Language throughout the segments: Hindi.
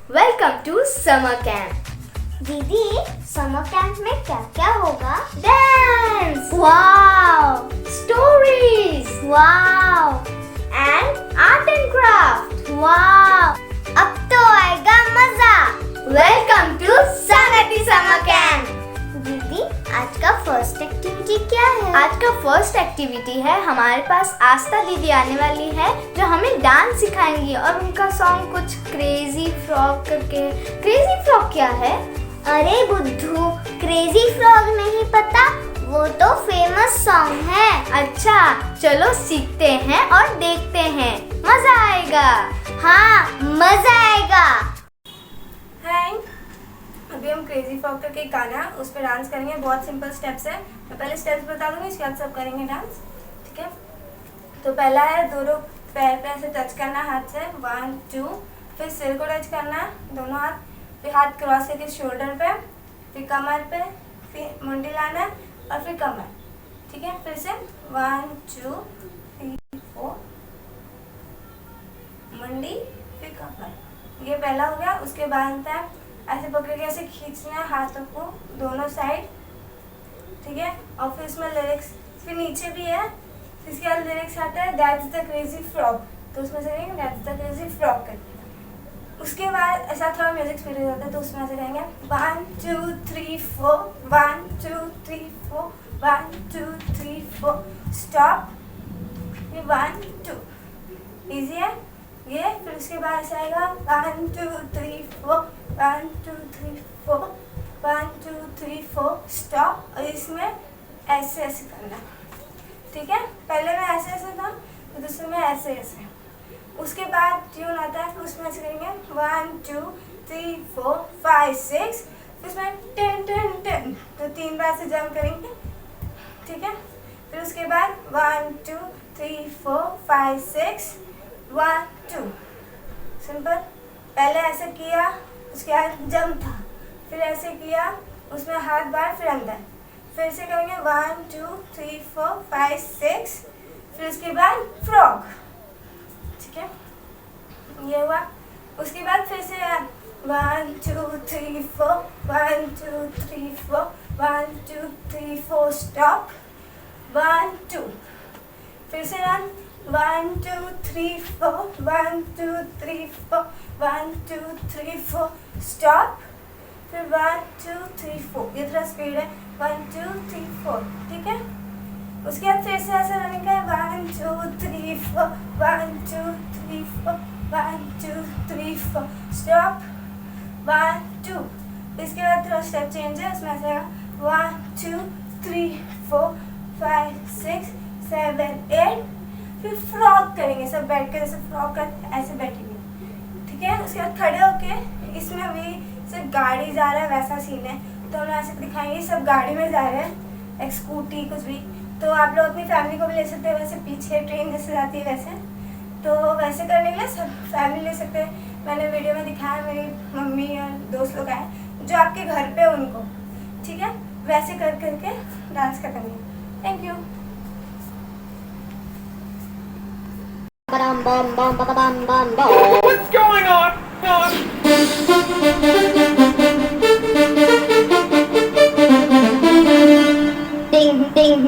Welcome to summer camp. दीदी, समर कैंप में क्या क्या होगा? Dance, wow, stories wow, and art and craft. Wow, अब तो आएगा मजा। Welcome to Sangati summer camp. दीदी, आज का फर्स्ट एक्टिविटी क्या है? आज का फर्स्ट एक्टिविटी है, हमारे पास आस्था दीदी आने वाली है जो हमें डांस सिखाएंगी और उनका सॉन्ग कुछ क्रेजी फ्रॉग करके। क्रेजी फ्रॉग क्या है? अरे बुद्धू, क्रेजी फ्रॉग नहीं पता? वो तो फेमस सॉन्ग है। अच्छा, चलो सीखते हैं और देखते हैं, मजा आएगा। हाँ, मजा आएगा। हाय, अभी हम क्रेजी फ्रॉग करके एक गाना है, उस पर डांस करेंगे। बहुत सिंपल स्टेप्स है। मैं पहले स्टेप्स बता दूंगी, इसके बाद सब करेंगे डांस, ठीक है? तो पहला है दोनों पैर पे ऐसे टच करना हाथ से, 1 2, फिर सिर को टच करना दोनों हाथ, फिर हाथ क्रॉस करके शोल्डर पे, फिर कमर पे, फिर मुंडी लाना और फिर कमर, ठीक है? फिर से 1 2 3 4, मुंडी फिर कमर। ये पहला हो गया। उसके बाद है ऐसे पकड़ के ऐसे खींचना है हाथों को दोनों साइड, ठीक है? और फिर इसमें लिरिक्स फिर नीचे भी है। इसके बाद लिरिक्स आता है दैट्स द क्रेजी फ्रॉग, तो उसमें से कहेंगे दैट्स द क्रेजी फ्रॉग करके। उसके बाद ऐसा थोड़ा म्यूजिक स्पीड हो जाता है, तो उसमें से कहेंगे 1 2 3 4, 1 2 3 4, 1 2 3 4, स्टॉप, फिर 1 2। इजी है ये। फिर उसके बाद ऐसा आएगा 1 2 3 4, 1 2 3 4, 1 2 3 4, स्टॉप। और इसमें ऐसे ऐसे करना, ठीक है? पहले में ऐसे ऐसे था, तो दूसरे में ऐसे ऐसे। उसके बाद ट्यून आता है, फिर उसमें ऐसे करेंगे 1 2 3 4 5 6, फिर उसमें 10 10 10, तो 3 बार से जंप करेंगे, ठीक है? फिर उसके बाद 1 2 3 4 5 6 1 2, सिंपल। पहले ऐसे किया, उसके बाद जंप था, फिर ऐसे किया, उसमें हाथ बाहर फिर अंदर, फिर से करेंगे 1 2 3 4 5 6, फिर उसके बाद फ्रॉग, ठीक है? ये हुआ। उसके बाद फिर से 1 2 3 4, 1 2 3 4, 1 2 3 4, स्टॉप, 1 2, फिर से रन 1 2 3 4, 1 2 3 4, 1 2 3 4, स्टॉप, फिर 1 2 3 4। ये थोड़ा स्पीड है, 1 2 3 4, ठीक है? उसके बाद फिर से ऐसा रनिंग है 1 2 3 4, 1 2 3 4, 1 2 3 4, स्टॉप, 1 2। इसके बाद थोड़ा स्टेप चेंज है, उसमें ऐसा 1 2 3 4 5 6 7 8, फिर फ्रॉग करेंगे सब बैठ कर, जैसे फ्रॉग कर ऐसे बैठेंगे, ठीक है? उसके बाद खड़े होके इसमें भी सिर्फ गाड़ी जा रहा है वैसा सीन है, तो हम ऐसे दिखाएंगे सब गाड़ी में जा रहे हैं, एक स्कूटी कुछ भी। तो आप लोग अपनी फैमिली को भी ले सकते हैं, वैसे पीछे ट्रेन जैसे जाती है वैसे, तो वैसे करने के लिए सब फैमिली ले सकते हैं। मैंने वीडियो में दिखाया, मेरी मम्मी और दोस्त लोग आए जो आपके घर पे उनको, ठीक है? वैसे कर करके डांस करेंगे। Thank you. What's going on? Ding ding.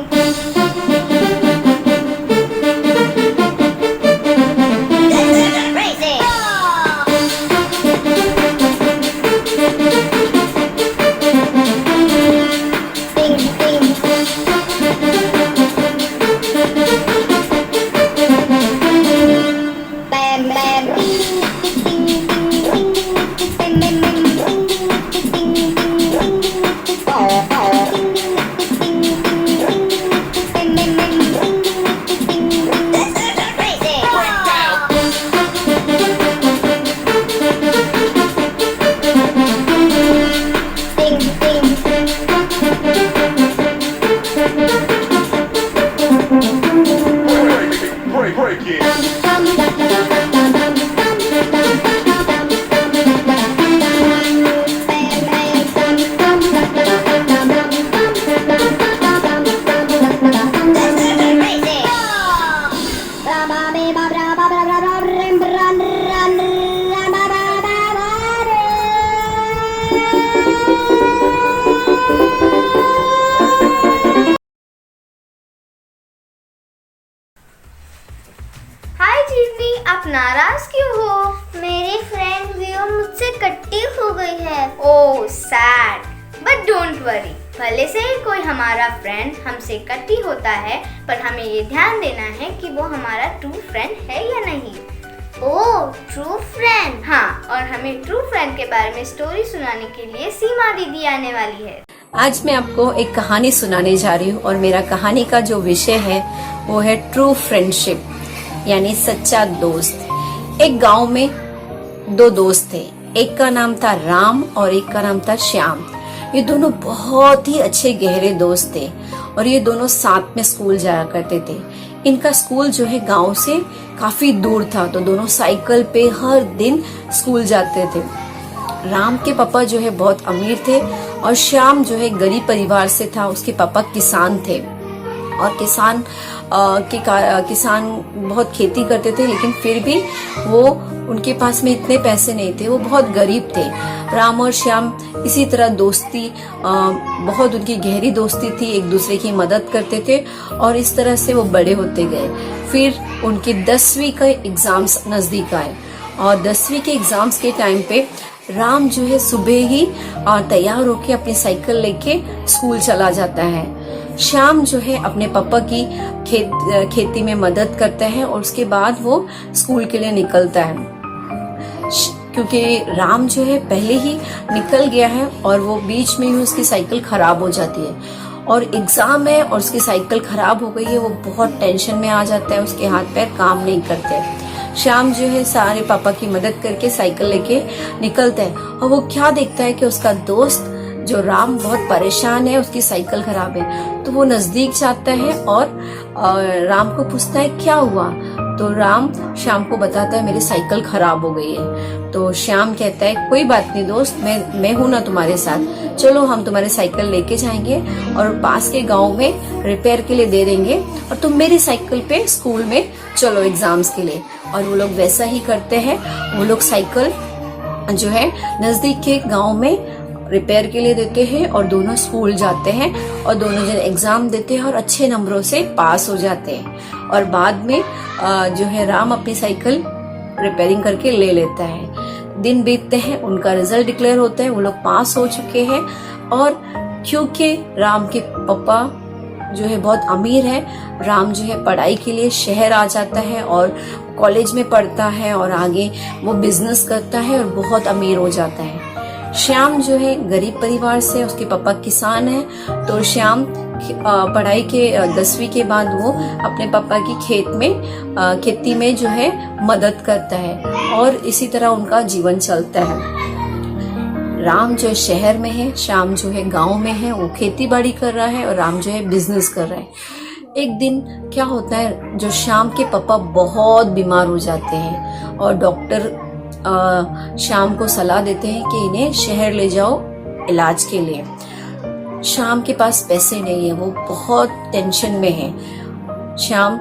Crazy. Ding ding. Bam bam. Ding ding ding ding ding. Bam bam bam. Ding ding ding ding ding. Oh oh. Ding ding ding ding ding. आप नाराज क्यों हो? मेरी फ्रेंड वियो मुझसे कट्टी हो गई है। ओह सैड, बट डोंट वरी। भले से ही कोई हमारा फ्रेंड हमसे कट्टी होता है, पर हमें ये ध्यान देना है कि वो हमारा ट्रू फ्रेंड है या नहीं। ओह ट्रू फ्रेंड। हाँ, और हमें ट्रू फ्रेंड के बारे में स्टोरी सुनाने के लिए सीमा दीदी आने वाली है। आज मैं आपको एक कहानी सुनाने जा रही हूँ और मेरा कहानी का जो विषय है वो है ट्रू फ्रेंडशिप, यानी सच्चा दोस्त। एक गांव में दो दोस्त थे, एक का नाम था राम और एक का नाम था श्याम। ये दोनों बहुत ही अच्छे गहरे दोस्त थे और ये दोनों साथ में स्कूल जाया करते थे। इनका स्कूल जो है गांव से काफी दूर था, तो दोनों साइकिल पे हर दिन स्कूल जाते थे। राम के पापा जो है बहुत अमीर थे और श्याम जो है गरीब परिवार से था। उसके पापा किसान थे और किसान बहुत खेती करते थे, लेकिन फिर भी वो उनके पास में इतने पैसे नहीं थे, वो बहुत गरीब थे। राम और श्याम इसी तरह दोस्ती, बहुत उनकी गहरी दोस्ती थी, एक दूसरे की मदद करते थे और इस तरह से वो बड़े होते गए। फिर उनके 10वीं का एग्जाम्स नजदीक आए और 10वीं के एग्जाम्स के टाइम पे राम जो है सुबह ही तैयार होके अपनी साइकिल लेके स्कूल चला जाता है। श्याम जो है अपने पापा की खेती में मदद करता है और उसके बाद वो स्कूल के लिए निकलता है। क्योंकि राम जो है पहले ही निकल गया है और वो बीच में ही उसकी साइकिल खराब हो जाती है और एग्जाम है और उसकी साइकिल खराब हो गई है। वो बहुत टेंशन में आ जाता है, उसके हाथ पैर काम नहीं करते। श्याम जो है सारे पापा की मदद करके साइकिल लेके निकलता है और वो क्या देखता है कि उसका दोस्त जो राम बहुत परेशान है, उसकी साइकिल खराब है। तो वो नजदीक जाता है और राम को पूछता है क्या हुआ। तो राम श्याम को बताता है मेरी साइकिल खराब हो गई है। तो श्याम कहता है कोई बात नहीं दोस्त, मैं हूं ना तुम्हारे साथ, चलो हम तुम्हारी साइकिल लेके जाएंगे और पास के गांव में रिपेयर के लिए दे देंगे और तुम मेरी साइकिल पे स्कूल में चलो एग्जाम्स के लिए। और वो लोग वैसा ही करते हैं। वो लोग साइकिल जो है नजदीक के गांव में रिपेयर के लिए देते हैं और दोनों स्कूल जाते हैं और दोनों जन एग्जाम देते हैं और अच्छे नंबरों से पास हो जाते हैं। और बाद में जो है राम अपनी साइकिल रिपेयरिंग करके ले लेता है। दिन बीतते हैं, उनका रिजल्ट डिक्लेयर होता है, वो लोग पास हो चुके हैं। और क्योंकि राम के पापा जो है बहुत अमीर है, राम जो है पढ़ाई के लिए शहर आ जाता है और कॉलेज में पढ़ता है और आगे वो बिजनेस करता है और बहुत अमीर हो जाता है। श्याम जो है गरीब परिवार से, उसके पापा किसान है, तो श्याम पढ़ाई के 10वीं के बाद वो अपने पापा की खेती में जो है मदद करता है और इसी तरह उनका जीवन चलता है। राम जो है शहर में है, श्याम जो है गांव में है, वो खेती बाड़ी कर रहा है और राम जो है बिजनेस कर रहा है। एक दिन क्या होता है, जो श्याम के पापा बहुत बीमार हो जाते हैं और डॉक्टर श्याम को सलाह देते हैं कि इन्हें शहर ले जाओ इलाज के लिए। श्याम के पास पैसे नहीं है, वो बहुत टेंशन में है। श्याम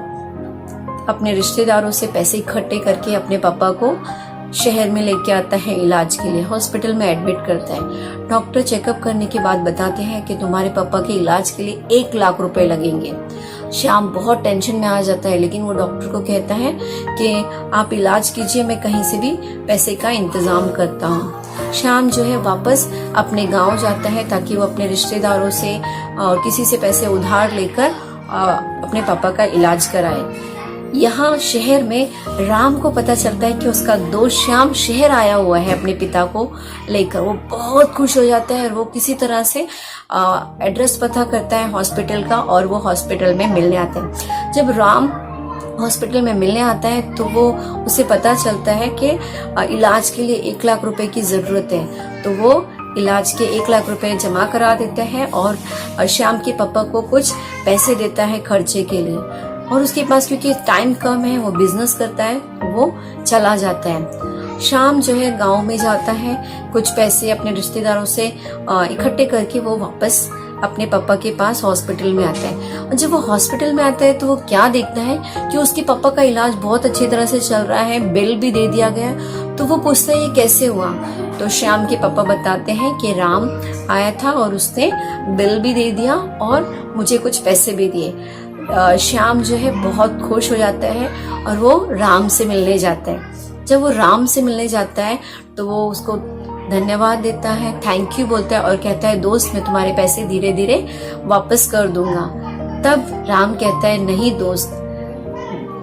अपने रिश्तेदारों से पैसे इकट्ठे करके अपने पापा को शहर में लेके आता है इलाज के लिए, हॉस्पिटल में एडमिट करता है। डॉक्टर चेकअप करने के बाद बताते हैं कि तुम्हारे पापा के इलाज के लिए 1 लाख रुपए लगेंगे। श्याम बहुत टेंशन में आ जाता है, लेकिन वो डॉक्टर को कहता है कि आप इलाज कीजिए, मैं कहीं से भी पैसे का इंतजाम करता हूँ। श्याम जो है वापस अपने गांव जाता है ताकि वो अपने रिश्तेदारों से और किसी से पैसे उधार लेकर अपने पापा का इलाज कराए। यहाँ शहर में राम को पता चलता है कि उसका दोस्त श्याम शहर आया हुआ है अपने पिता को लेकर। वो बहुत खुश हो जाता है और वो किसी तरह से एड्रेस पता करता है हॉस्पिटल का और वो हॉस्पिटल में मिलने आता है। जब राम हॉस्पिटल में मिलने आता है तो वो उसे पता चलता है कि इलाज के लिए 1 लाख रुपए की जरूरत है। तो वो इलाज के 1 लाख रुपए जमा करा देता है और श्याम के पापा को कुछ पैसे देता है खर्चे के लिए। और उसके पास क्योंकि टाइम कम है, वो बिजनेस करता है, वो चला जाता है। श्याम जो है गांव में जाता है, कुछ पैसे अपने रिश्तेदारों से इकट्ठे करके वो वापस अपने पापा के पास हॉस्पिटल में आता है। और जब वो हॉस्पिटल में आता है तो वो क्या देखता है कि उसके पापा का इलाज बहुत अच्छी तरह से चल रहा है, बिल भी दे दिया गया। तो वो पूछता है ये कैसे हुआ। तो श्याम के पापा बताते हैं कि राम आया था और उसने बिल भी दे दिया और मुझे कुछ पैसे भी दिए। श्याम जो है बहुत खुश हो जाता है और वो राम से मिलने जाता है। जब वो राम से मिलने जाता है तो वो उसको धन्यवाद देता है, थैंक यू बोलता है और कहता है दोस्त मैं तुम्हारे पैसे धीरे धीरे वापस कर दूंगा। तब राम कहता है नहीं दोस्त,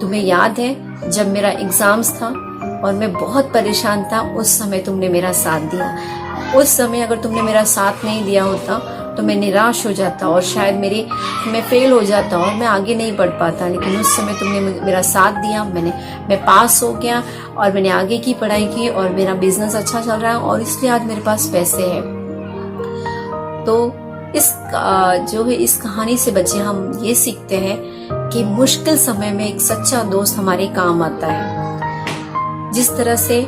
तुम्हें याद है जब मेरा एग्जाम्स था और मैं बहुत परेशान था, उस समय तुमने मेरा साथ दिया। उस समय अगर तुमने मेरा साथ नहीं दिया होता तो मैं निराश हो जाता और शायद मैं फेल हो जाता और मैं आगे नहीं बढ़ पाता, लेकिन उस समय तुमने मेरा साथ दिया, मैं पास हो गया और मैंने आगे की पढ़ाई की और मेरा बिजनेस अच्छा चल रहा है और इसलिए आज मेरे पास पैसे हैं। तो इस कहानी से बच्चे हम ये सीखते हैं कि मुश्किल समय में एक सच्चा दोस्त हमारे काम आता है। जिस तरह से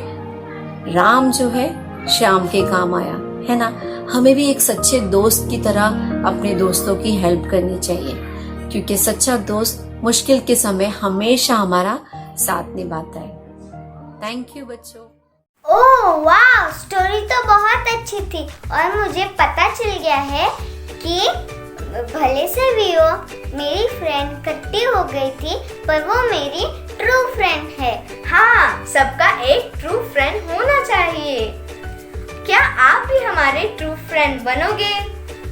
राम जो है श्याम के काम आया है ना, हमें भी एक सच्चे दोस्त की तरह अपने दोस्तों की हेल्प करनी चाहिए, क्योंकि सच्चा दोस्त मुश्किल के समय हमेशा हमारा साथ निभाता है। थैंक यू बच्चों। ओह वाह, स्टोरी तो बहुत अच्छी थी और मुझे पता चल गया है कि भले से भी वो मेरी फ्रेंड कट्टी हो गई थी पर वो मेरी ट्रू फ्रेंड है। हाँ, सबका एक ट्रू फ्रेंड होना चाहिए। क्या आप भी हमारे ट्रू फ्रेंड बनोगे?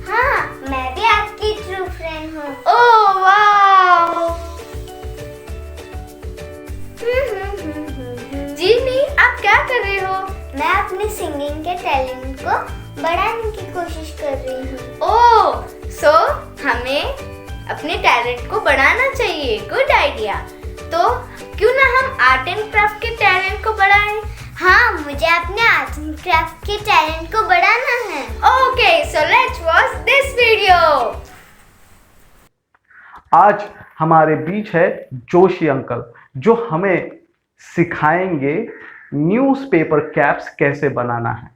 हाँ, मैं भी आपकी ट्रू फ्रेंड हूँ। ओह वाह। जीनी, आप क्या कर रहे हो? मैं अपने सिंगिंग के टैलेंट को बढ़ाने की कोशिश कर रही हूँ। ओह, सो हमें अपने टैलेंट को बढ़ाना चाहिए। Good idea. तो क्यों ना हम आर्ट एंड क्राफ्ट के टैलेंट को बढ़ाएं? हाँ, मुझे अपने आर्ट एंड क्राफ्ट के टैलेंट को बढ़ाना है। Okay, so let's watch this video. आज हमारे बीच है जोशी अंकल, जो हमें सिखाएंगे न्यूज़पेपर कैप्स कैसे बनाना है।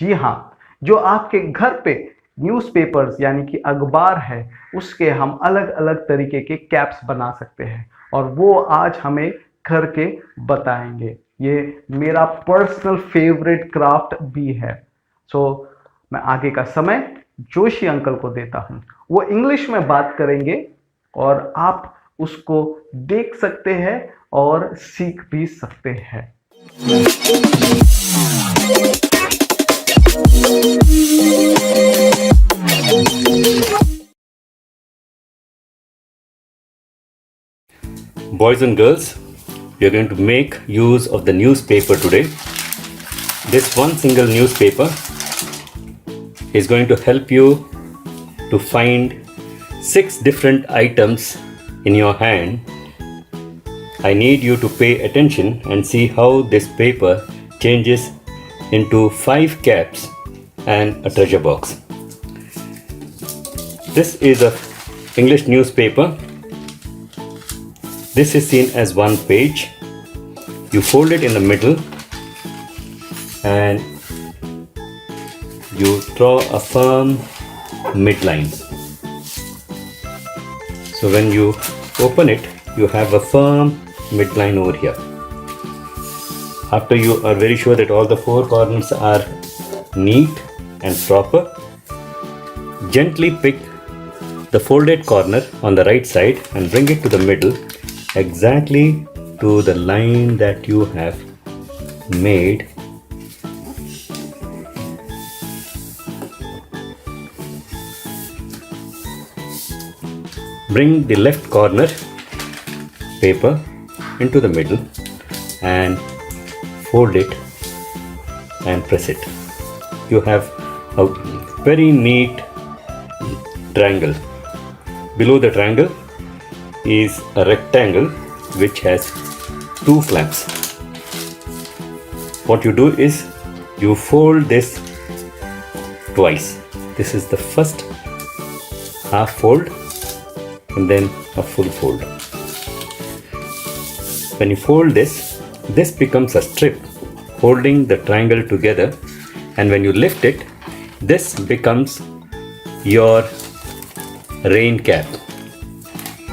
जी हाँ, जो आपके घर पे न्यूज़पेपर्स यानी कि अखबार है उसके हम अलग अलग तरीके के कैप्स बना सकते हैं और वो आज हमें करके बताएंगे। ये मेरा पर्सनल फेवरेट क्राफ्ट भी है। सो मैं आगे का समय जोशी अंकल को देता हूँ। वो इंग्लिश में बात करेंगे और आप उसको देख सकते हैं और सीख भी सकते हैं। Boys and girls, we are going to make use of the newspaper today. This one single newspaper is going to help you to find 6 different items in your hand. I need you to pay attention and see how this paper changes into 5 caps and a treasure box. This is a English newspaper. This is seen as one page. You fold it in the middle and you draw a firm midline. So when you open it, you have a firm midline over here. After you are very sure that all the 4 corners are neat and proper, gently pick the folded corner on the right side and bring it to the middle, exactly to the line that you have made. Bring the left corner paper into the middle and fold it and press it. You have a very neat triangle. Below the triangle is a rectangle which has 2 flaps. What you do is you fold this twice. This is the first half fold and then a full fold. When you fold this, this becomes a strip holding the triangle together, and when you lift it, this becomes your rain cap.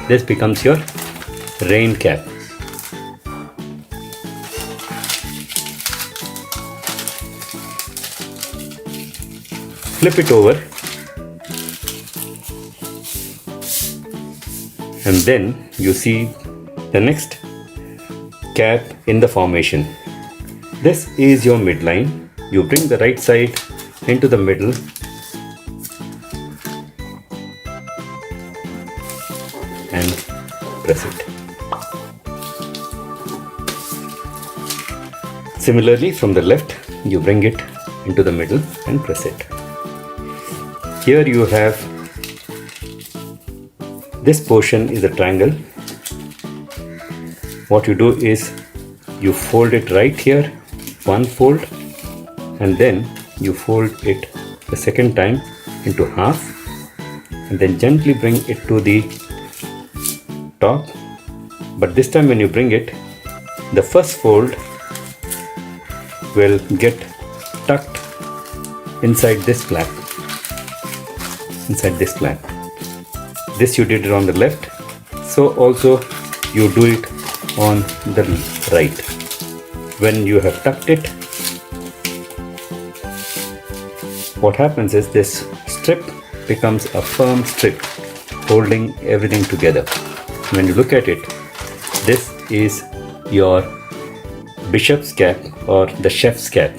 This becomes your rain cap. Flip it over and then you see the next cap in the formation. This is your midline. You bring the right side into the middle and press it. Similarly, from the left, you bring it into the middle and press it. Here you have this portion is a triangle. What you do is you fold it right here, one fold, and then you fold it the second time into half, and then gently bring it to the top. But this time when you bring it, the first fold will get tucked inside this flap. This you did it on the left, so also you do it on the right. When you have tucked it, what happens is this strip becomes a firm strip holding everything together. When you look at it, this is your bishop's cap or the chef's cap.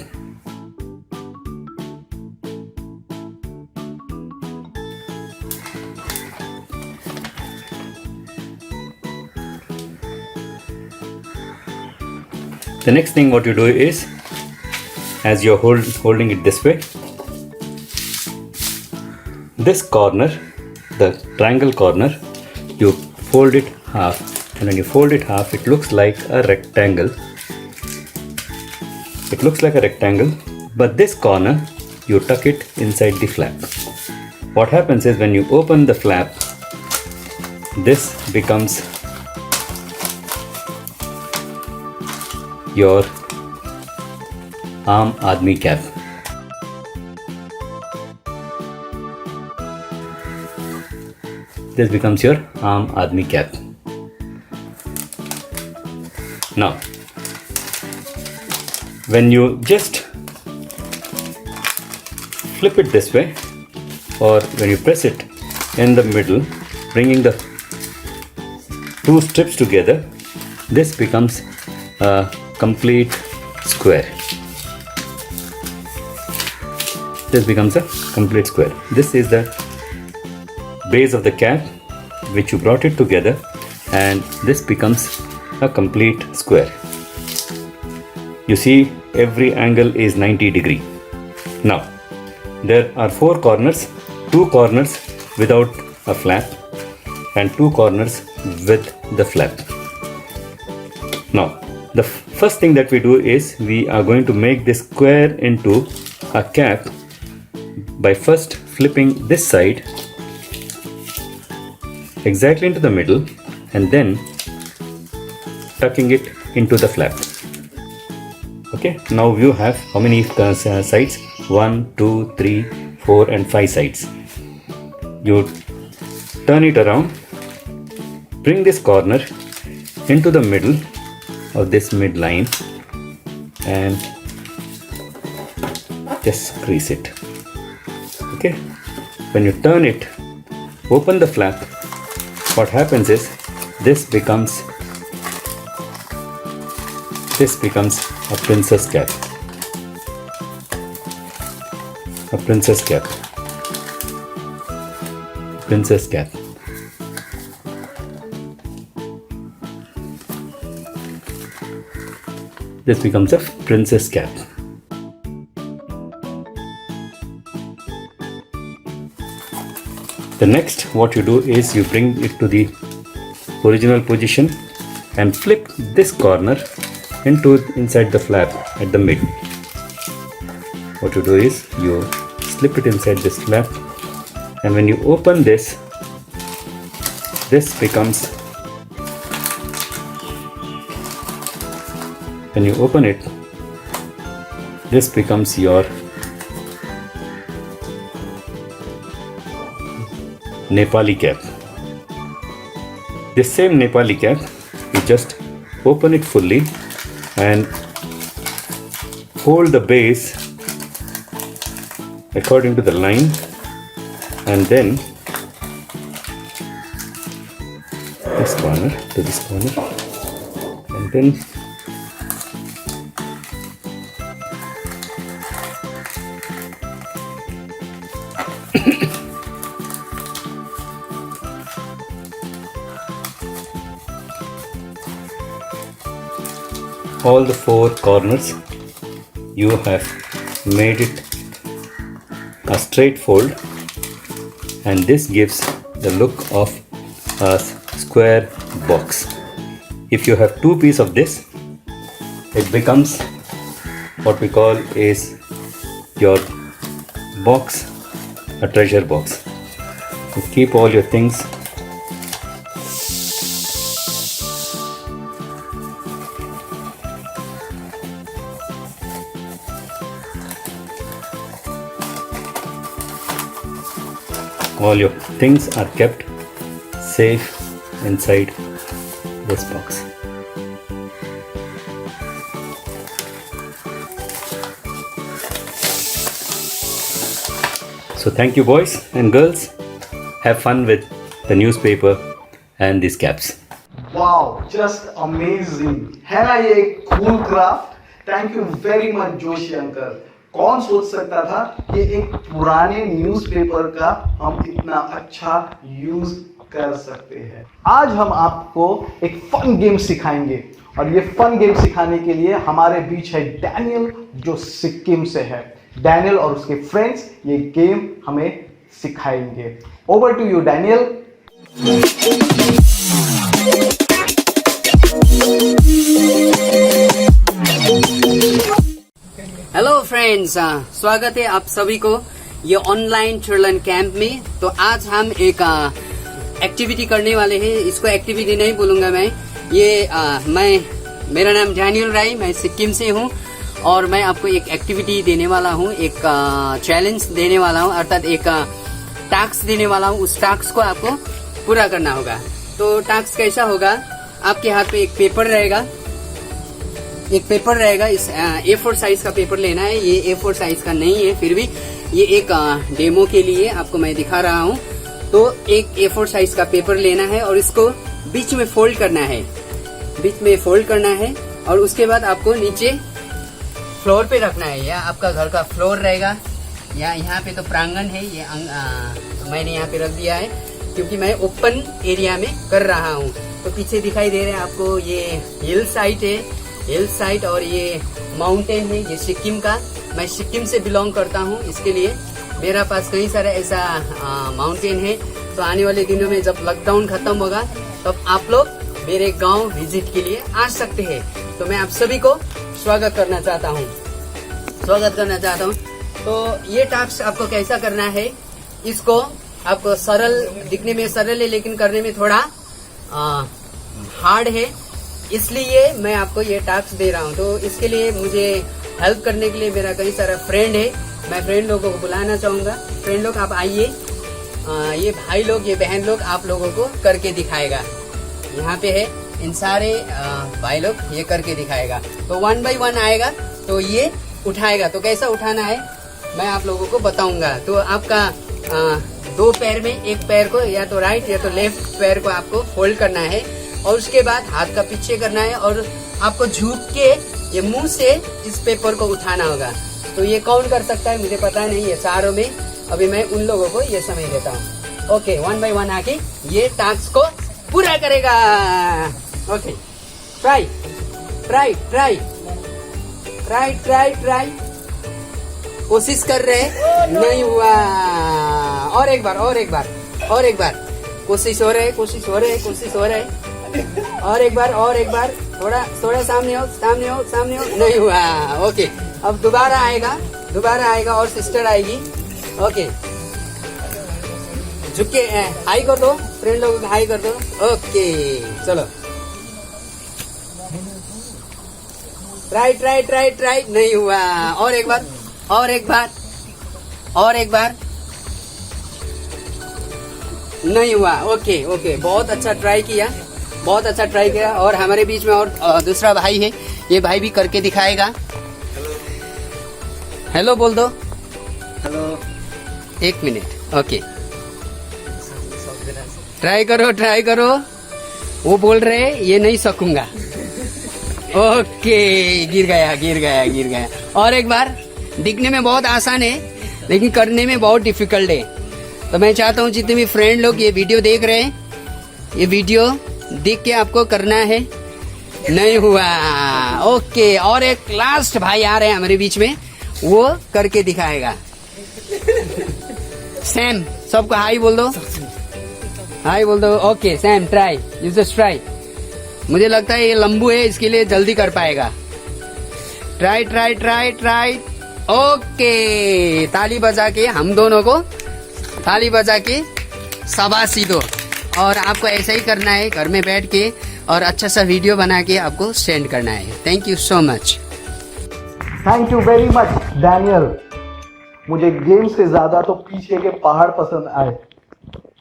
The next thing what you do is, as you're holding it this way, this corner, the triangle corner, you fold it half, and when you fold it half, it looks like a rectangle. But this corner, you tuck it inside the flap. What happens is when you open the flap, this becomes your Aam Aadmi cap. This becomes your Aam Aadmi cap. Now, when you just flip it this way, or when you press it in the middle, bringing the two strips together, this becomes a complete square. This is the base of the cap which you brought it together, and this becomes a complete square. You see, every angle is 90 degree. Now, there are 4 corners, 2 corners without a flap and 2 corners with the flap. Now, the first thing that we do is we are going to make this square into a cap by first flipping this side exactly into the middle and then tucking it into the flap. Okay, now you have how many sides? 1, 2, 3, 4 and 5 sides. You turn it around, bring this corner into the middle of this midline and just crease it. Okay, when you turn it, open the flap, what happens is this becomes a princess cap. This becomes a princess cap. The next what you do is you bring it to the original position and flip this corner inside the flap at the mid. What you do is you slip it inside this flap, and when you open this becomes, when you open it, this becomes your Nepali cap. This same Nepali cap, you just open it fully and fold the base according to the line, and then this corner to this corner, and then all the four corners you have made it a straight fold, and this gives the look of a square box. If you have two pieces of this, it becomes what we call is your box, a treasure box. You keep all your things. All your things are kept safe inside this box. So thank you, boys and girls. Have fun with the newspaper and these caps. Wow, just amazing है ना ये cool craft. Thank you very much Joshi uncle. कौन सोच सकता था कि एक पुराने न्यूज़पेपर का हम इतना अच्छा यूज कर सकते हैं। आज हम आपको एक फन गेम सिखाएंगे, और ये फन गेम सिखाने के लिए हमारे बीच है डैनियल जो सिक्किम से है। डैनियल और उसके फ्रेंड्स ये गेम हमें सिखाएंगे। Over to you Daniel. Hello friends, स्वागत है आप सभी को ये ऑनलाइन चिल्ड्रन कैंप में। तो आज हम एक एक्टिविटी करने वाले हैं। इसको एक्टिविटी नहीं बोलूंगा मैं, मेरा नाम डैनियल राय, मैं सिक्किम से हूँ और मैं आपको एक एक्टिविटी देने वाला हूँ, एक चैलेंज देने वाला हूँ, अर्थात एक टास्क देने वाला हूँ। उस टास्क को आपको पूरा करना होगा। तो टास्क कैसा होगा, आपके हाथ पे एक पेपर रहेगा, इस A4 साइज का पेपर लेना है। ये A4 साइज का नहीं है, फिर भी ये एक डेमो के लिए आपको मैं दिखा रहा हूँ। तो एक A4 साइज का पेपर लेना है और इसको बीच में फोल्ड करना है, और उसके बाद आपको नीचे फ्लोर पे रखना है, या आपका घर का फ्लोर रहेगा, या यहाँ पे तो प्रांगण है, ये मैंने यहाँ पे रख दिया है क्योंकि मैं ओपन एरिया में कर रहा हूँ। तो पीछे दिखाई दे रहे हैं आपको ये हिल साइड और ये माउंटेन है, ये सिक्किम का। मैं सिक्किम से बिलोंग करता हूँ, इसके लिए मेरा पास कई सारा ऐसा माउंटेन है। तो आने वाले दिनों में जब लॉकडाउन खत्म होगा तब आप लोग मेरे गांव विजिट के लिए आ सकते हैं। तो मैं आप सभी को स्वागत करना चाहता हूँ। तो ये टास्क आपको कैसा करना है, इसको आपको सरल दिखने में सरल है लेकिन करने में थोड़ा हार्ड है, इसलिए मैं आपको ये टास्क दे रहा हूँ। तो इसके लिए मुझे हेल्प करने के लिए मेरा कई सारा फ्रेंड है, मैं फ्रेंड लोगों को बुलाना चाहूँगा। फ्रेंड लोग आप आइए, ये भाई लोग, ये बहन लोग आप लोगों को करके दिखाएगा। यहाँ पे है इन सारे भाई लोग, ये करके दिखाएगा। तो 1 बाय 1 आएगा तो ये उठाएगा। तो कैसा उठाना है मैं आप लोगों को बताऊंगा। तो आपका 2 पैर में एक पैर को या तो राइट या तो लेफ्ट पैर को आपको होल्ड करना है, और उसके बाद हाथ का पीछे करना है, और आपको झुक के ये मुंह से इस पेपर को उठाना होगा। तो ये कौन कर सकता है मुझे पता नहीं है चारों में, अभी मैं उन लोगों को ये समय देता हूँ। ओके, 1 बाय 1 आके ये टास्क को पूरा करेगा। Okay, try. कोशिश कर रहे, नहीं हुआ। और एक बार कोशिश हो रहे। और एक बार थोड़ा सामने हो, नहीं हुआ। ओके, अब दोबारा आएगा और सिस्टर आएगी। ओके, झुक के हाई कर दो, फ्रेंड लोगों को हाई कर दो। ओके, चलो ट्राई, नहीं हुआ। और एक बार, नहीं हुआ। ओके, बहुत अच्छा ट्राई किया। और हमारे बीच में और दूसरा भाई है, ये भाई भी करके दिखाएगा। हेलो बोल दो। Hello, 1 minute. ओके, ट्राई करो। वो बोल रहे ये नहीं सकूंगा। ओके, गिर गया। और एक बार, दिखने में बहुत आसान है लेकिन करने में बहुत डिफिकल्ट है। तो मैं चाहता हूँ जितने भी फ्रेंड लोग ये वीडियो देख रहे हैं, ये वीडियो देख के आपको करना है। नहीं हुआ, ओके। और एक लास्ट भाई आ रहे हैं हमारे बीच में, वो करके दिखाएगा। सैम, सबको हाई बोल दो, हाई बोल दो। Okay Sam, try, you just try. मुझे लगता है ये लंबू है, इसके लिए जल्दी कर पाएगा। ट्राई। ओके, ताली बजा के हम दोनों को ताली बजा के शाबाशी दो। और आपको ऐसा ही करना है, घर में बैठ के और अच्छा सा वीडियो बना के आपको सेंड करना है। Thank you so much. Thank you very much Daniel. मुझे गेम से ज़्यादा तो पीछे के पहाड़ पसंद आए।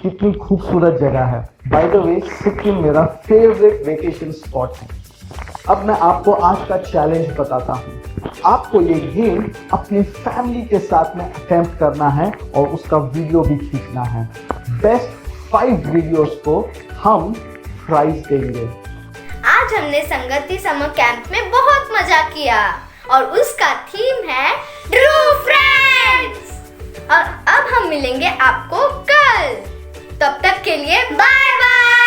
कितनी खूबसूरत जगह है। बाय द वे, सिक्किम मेरा फेवरेट वेकेशन स्पॉट है। अब मैं आपको आज का चैलेंज बताता हूँ। आपको ये गेम अपनी फैमिली के साथ में अटेम्प्ट करना है और उसका वीडियो भी खींचना है। बेस्ट 5 वीडियोस को हम प्राइज देंगे। आज हमने संगति समर कैंप में बहुत मजा किया और उसका थीम है ट्रू फ्रेंड्स। और अब हम मिलेंगे आपको कल। तब तक के लिए बाय बाय।